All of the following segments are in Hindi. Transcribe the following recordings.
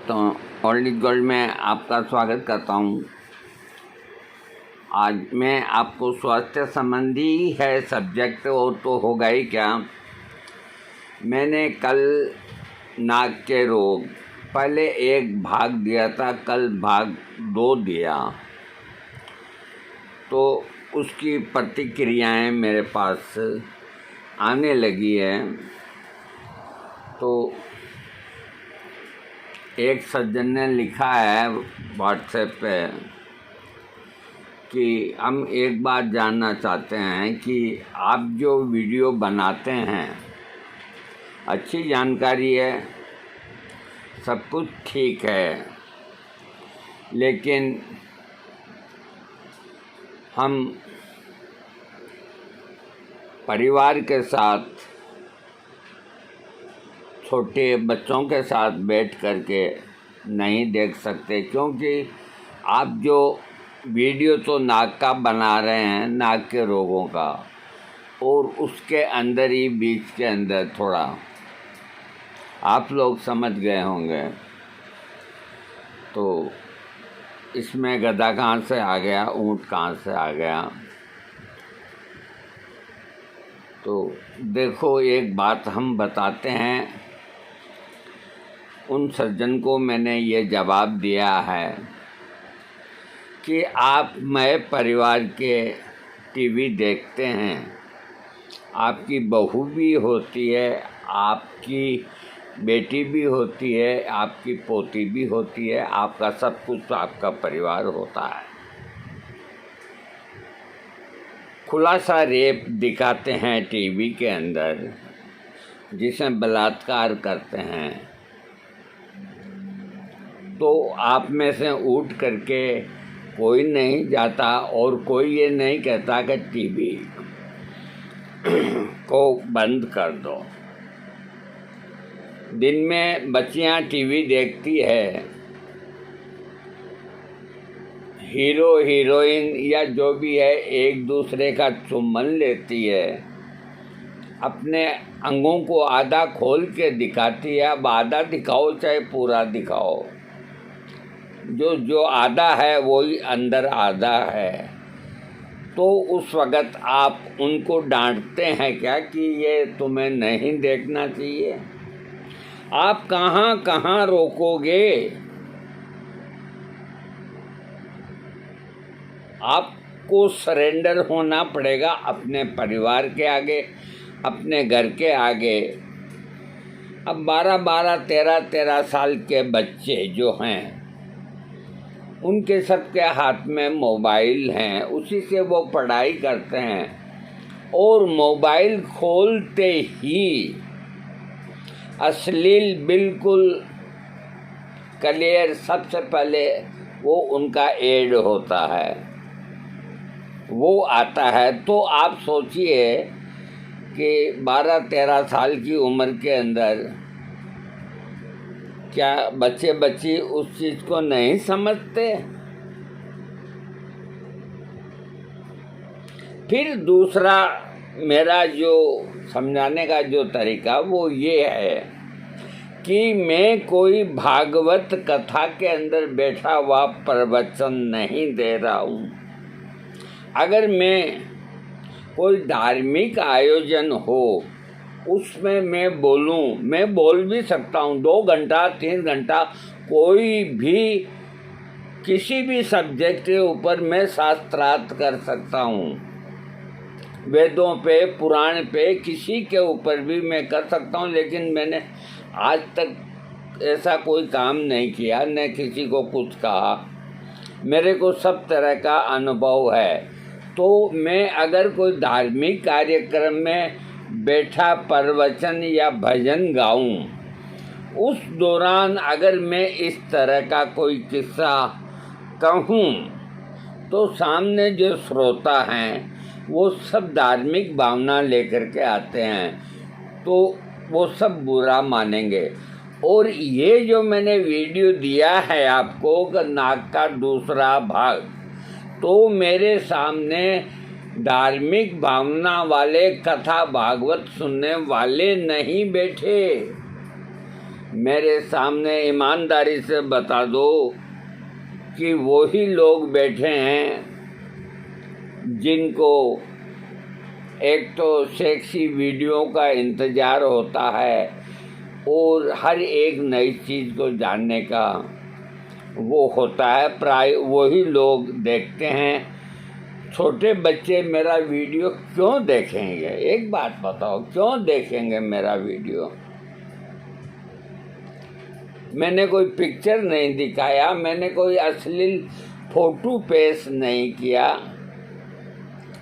तो ओल्ड इज गोल्ड में आपका स्वागत करता हूँ। आज मैं आपको स्वास्थ्य संबंधी है सब्जेक्ट, और तो होगा ही क्या। मैंने कल नाक के रोग पहले एक भाग दिया था, कल भाग 2 दिया, तो उसकी प्रतिक्रियाएं मेरे पास आने लगी है। तो एक सज्जन ने लिखा है व्हाट्सएप पे कि हम एक बात जानना चाहते हैं कि आप जो वीडियो बनाते हैं, अच्छी जानकारी है, सब कुछ ठीक है, लेकिन हम परिवार के साथ, छोटे बच्चों के साथ बैठ कर के नहीं देख सकते, क्योंकि आप जो वीडियो तो नाक का बना रहे हैं, नाक के रोगों का, और उसके अंदर ही बीच के अंदर थोड़ा आप लोग समझ गए होंगे। तो इसमें गधा कहाँ से आ गया, ऊँट कहाँ से आ गया। तो देखो, एक बात हम बताते हैं, उन सज्जन को मैंने ये जवाब दिया है कि आप मैं परिवार के टीवी देखते हैं, आपकी बहू भी होती है, आपकी बेटी भी होती है, आपकी पोती भी होती है, आपका सब कुछ आपका परिवार होता है। खुलासा रेप दिखाते हैं टीवी के अंदर, जिसमें बलात्कार करते हैं, तो आप में से उठ करके कोई नहीं जाता और कोई ये नहीं कहता कि टीवी को बंद कर दो। दिन में बच्चियां टीवी देखती है, हीरो हीरोइन या जो भी है एक दूसरे का चुम्बन लेती है, अपने अंगों को आधा खोल के दिखाती है। अब आधा दिखाओ चाहे पूरा दिखाओ, जो आधा है वही अंदर आधा है। तो उस वक़्त आप उनको डांटते हैं क्या कि ये तुम्हें नहीं देखना चाहिए? आप कहाँ कहाँ रोकोगे? आपको सरेंडर होना पड़ेगा अपने परिवार के आगे, अपने घर के आगे। अब 12-12, 13-13 साल के बच्चे जो हैं, उनके सबके हाथ में मोबाइल हैं, उसी से वो पढ़ाई करते हैं, और मोबाइल खोलते ही अश्लील बिल्कुल क्लियर सबसे पहले वो उनका ऐड होता है, वो आता है। तो आप सोचिए कि 12-13 साल की उम्र के अंदर क्या बच्चे उस चीज़ को नहीं समझते? फिर दूसरा मेरा जो समझाने का जो तरीका वो ये है कि मैं कोई भागवत कथा के अंदर बैठा हुआ प्रवचन नहीं दे रहा हूँ। अगर मैं कोई धार्मिक आयोजन हो, उसमें मैं बोलूं, मैं बोल भी सकता हूँ 2 घंटा 3 घंटा, कोई भी किसी भी सब्जेक्ट के ऊपर मैं शास्त्रार्थ कर सकता हूँ, वेदों पे, पुराण पे, किसी के ऊपर भी मैं कर सकता हूँ। लेकिन मैंने आज तक ऐसा कोई काम नहीं किया, न किसी को कुछ कहा। मेरे को सब तरह का अनुभव है। तो मैं अगर कोई धार्मिक कार्यक्रम में बैठा प्रवचन या भजन गाऊं, उस दौरान अगर मैं इस तरह का कोई किस्सा कहूं, तो सामने जो श्रोता हैं वो सब धार्मिक भावना लेकर के आते हैं, तो वो सब बुरा मानेंगे। और ये जो मैंने वीडियो दिया है आपको, नाक का दूसरा भाग, तो मेरे सामने धार्मिक भावना वाले, कथा भागवत सुनने वाले नहीं बैठे। मेरे सामने ईमानदारी से बता दो कि वही लोग बैठे हैं जिनको एक तो सेक्सी वीडियो का इंतज़ार होता है और हर एक नई चीज़ को जानने का वो होता है, प्राय वही लोग देखते हैं। छोटे बच्चे मेरा वीडियो क्यों देखेंगे? एक बात बताओ, क्यों देखेंगे मेरा वीडियो? मैंने कोई पिक्चर नहीं दिखाया, मैंने कोई अश्लील फोटो पेश नहीं किया।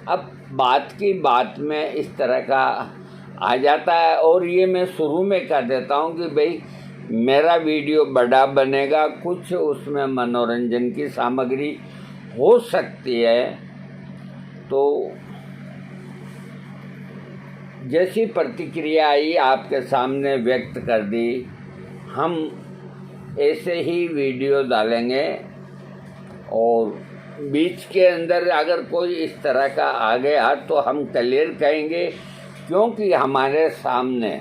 अब बात की बात में इस तरह का आ जाता है और ये मैं शुरू में कह देता हूँ कि भाई मेरा वीडियो बड़ा बनेगा, कुछ उसमें मनोरंजन की सामग्री हो सकती है। तो जैसी प्रतिक्रिया आई आपके सामने व्यक्त कर दी, हम ऐसे ही वीडियो डालेंगे और बीच के अंदर अगर कोई इस तरह का आ गया तो हम क्लियर कहेंगे, क्योंकि हमारे सामने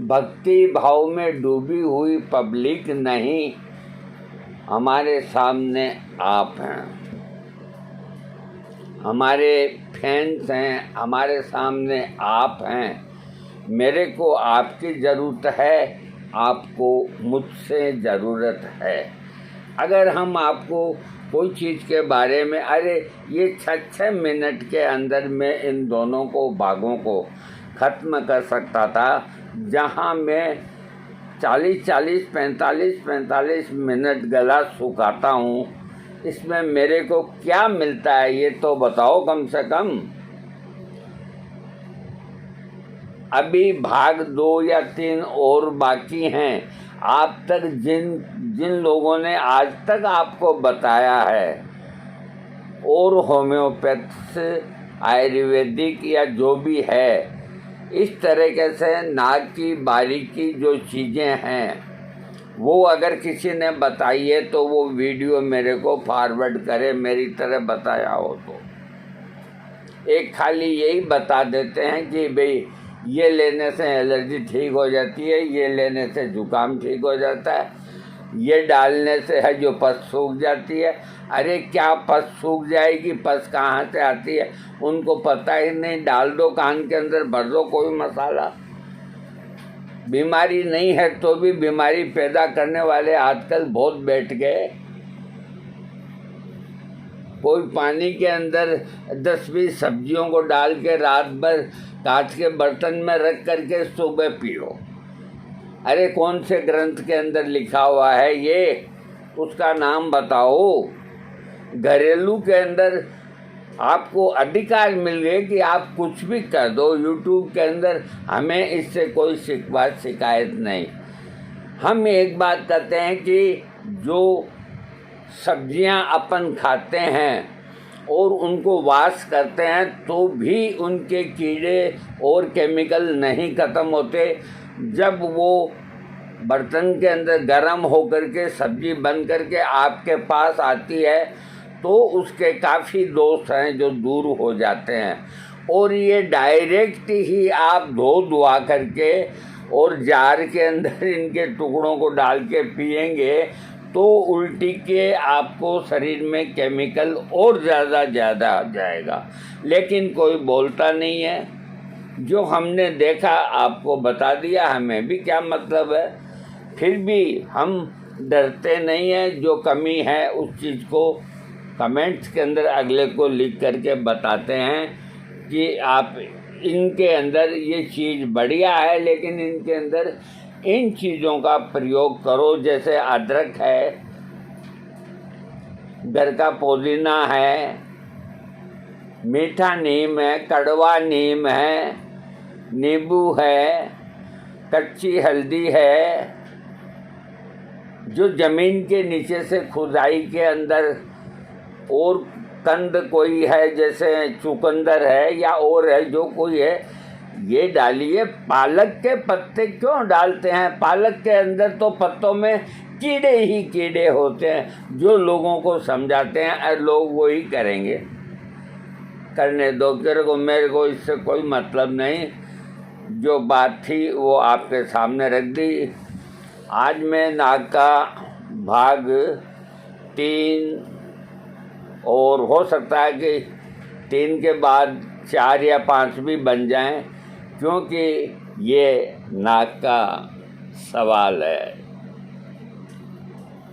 भक्ति भाव में डूबी हुई पब्लिक नहीं, हमारे सामने आप हैं, हमारे फैंस हैं, हमारे सामने आप हैं। मेरे को आपकी ज़रूरत है, आपको मुझसे ज़रूरत है। अगर हम आपको कोई चीज़ के बारे में, अरे ये 6 मिनट के अंदर में इन दोनों को भागों को ख़त्म कर सकता था, जहाँ मैं 40-40, 45-45 मिनट गला सुखाता हूँ, इसमें मेरे को क्या मिलता है ये तो बताओ कम से कम। अभी भाग 2 या 3 और बाकी हैं। आप तक जिन लोगों ने आज तक आपको बताया है और होम्योपैथ आयुर्वेदिक या जो भी है, इस तरीके से नाक की बारीकी जो चीज़ें हैं वो अगर किसी ने बताई है तो वो वीडियो मेरे को फॉरवर्ड करे, मेरी तरह बताया हो तो। एक खाली यही बता देते हैं कि भाई ये लेने से एलर्जी ठीक हो जाती है, ये लेने से जुकाम ठीक हो जाता है, ये डालने से है जो पस सूख जाती है। अरे क्या पस सूख जाएगी? पस कहाँ से आती है उनको पता ही नहीं। डाल दो कान के अंदर, भर दो कोई मसाला। बीमारी नहीं है तो भी बीमारी पैदा करने वाले आजकल बहुत बैठ गए। कोई पानी के अंदर 10-20 सब्जियों को डाल के रात भर कांच के बर्तन में रख करके सुबह पियो। अरे कौन से ग्रंथ के अंदर लिखा हुआ है ये? उसका नाम बताओ। घरेलू के अंदर आपको अधिकार मिल गए कि आप कुछ भी कर दो यूट्यूब के अंदर, हमें इससे कोई शिकायत नहीं। हम एक बात कहते हैं कि जो सब्जियां अपन खाते हैं और उनको वाश करते हैं तो भी उनके कीड़े और केमिकल नहीं ख़त्म होते। जब वो बर्तन के अंदर गर्म होकर के सब्जी बन करके आपके पास आती है तो उसके काफ़ी दोष हैं जो दूर हो जाते हैं। और ये डायरेक्ट ही आप धुआ करके और जार के अंदर इनके टुकड़ों को डाल के पिएंगे तो उल्टी के आपको शरीर में केमिकल और ज़्यादा आ जाएगा। लेकिन कोई बोलता नहीं है। जो हमने देखा आपको बता दिया, हमें भी क्या मतलब है। फिर भी हम डरते नहीं हैं। जो कमी है उस चीज़ को कमेंट्स के अंदर अगले को लिख करके बताते हैं कि आप इनके अंदर ये चीज़ बढ़िया है, लेकिन इनके अंदर इन चीज़ों का प्रयोग करो। जैसे अदरक है, घर का पुदीना है, मीठा नीम है, कड़वा नीम है, नींबू है, कच्ची हल्दी है, जो ज़मीन के नीचे से खुदाई के अंदर, और कंद कोई है जैसे चुकंदर है या और है जो कोई है, ये डालिए। पालक के पत्ते क्यों डालते हैं? पालक के अंदर तो पत्तों में कीड़े ही कीड़े होते हैं। जो लोगों को समझाते हैं लोग वही करेंगे। करने दो, मेरे को इससे कोई मतलब नहीं। जो बात थी वो आपके सामने रख दी। आज मैं नाक का भाग 3 और हो सकता है कि 3 के बाद 4 या 5 भी बन जाएं, क्योंकि ये नाक का सवाल है।